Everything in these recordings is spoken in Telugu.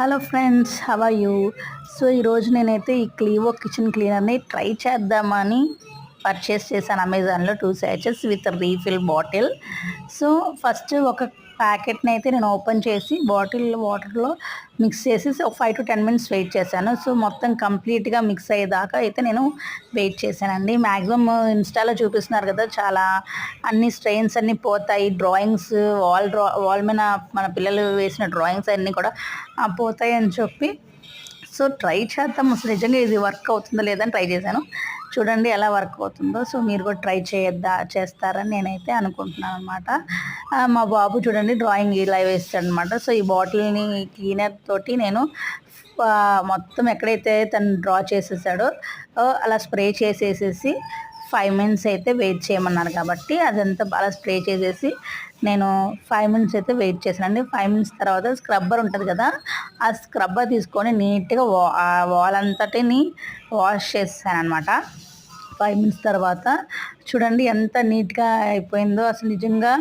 Hello friends, how are you? So ఈరోజు నేనైతే ఈ క్లీవో కిచెన్ క్లీనర్ని ట్రై చేద్దామని పర్చేస్ చేశాను అమెజాన్లో 2 sachets with refill bottle. So first ఒక ప్యాకెట్ని అయితే నేను ఓపెన్ చేసి బాటిల్ వాటర్లో మిక్స్ చేసి ఒక 5 to 10 minutes వెయిట్ చేశాను. సో మొత్తం కంప్లీట్గా మిక్స్ అయ్యేదాకా అయితే నేను వెయిట్ చేశానండి. మ్యాక్సిమం ఇన్స్టాలో చూపిస్తున్నారు కదా, చాలా అన్ని స్ట్రెయిన్స్ అన్నీ పోతాయి, డ్రాయింగ్స్ వాల్ మీద మన పిల్లలు వేసిన డ్రాయింగ్స్ అన్నీ కూడా పోతాయి అని చెప్పి సో ట్రై చేద్దాం అసలు నిజంగా ఇది వర్క్ అవుతుందో లేదని ట్రై చేశాను. చూడండి ఎలా వర్క్ అవుతుందో. సో మీరు కూడా ట్రై చేస్తారని నేనైతే అనుకుంటున్నాను అనమాట. మా బాబు చూడండి డ్రాయింగ్ ఇలా వేస్తాడనమాట. సో ఈ బాటిల్ని క్లీనర్ తోటి నేను మొత్తం ఎక్కడైతే తను డ్రా చేసేసాడో అలా స్ప్రే చేసేసేసి 5 minutes అయితే వెయిట్ చేయమన్నారు కాబట్టి అదంతా అలా స్ప్రే చేసేసి నేను 5 minutes అయితే వెయిట్ చేశానండి. 5 minutes తర్వాత స్క్రబ్బర్ ఉంటుంది కదా, ఆ స్క్రబ్బర్ తీసుకొని నీట్గా వాల్ అంతటిని వాష్ చేసాను అనమాట. 5 minutes తర్వాత చూడండి ఎంత నీట్గా అయిపోయిందో. అసలు నిజంగా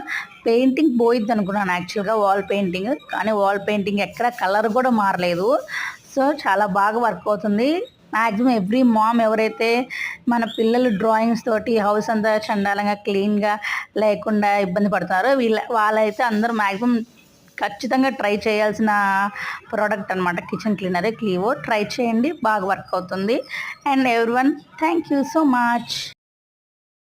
పెయింటింగ్ పోయిద్ది అనుకున్నాను యాక్చువల్గా, వాల్ పెయింటింగ్, కానీ వాల్ పెయింటింగ్ ఎక్కడ కలర్ కూడా మారలేదు. సో చాలా బాగా వర్క్ అవుతుంది. మ్యాక్సిమం ఎవ్రీ మామ్ ఎవరైతే మన పిల్లలు డ్రాయింగ్స్ తోటి హౌస్ అంతా చండాలంగా క్లీన్గా లేకుండా ఇబ్బంది పడుతున్నారో వాళ్ళైతే అందరూ మ్యాక్సిమం ఖచ్చితంగా ట్రై చేయాల్సిన ప్రోడక్ట్ అనమాట కిచెన్ క్లీనరే క్లీవో. ట్రై చేయండి, బాగా వర్క్ అవుతుంది. And everyone, thank you so much.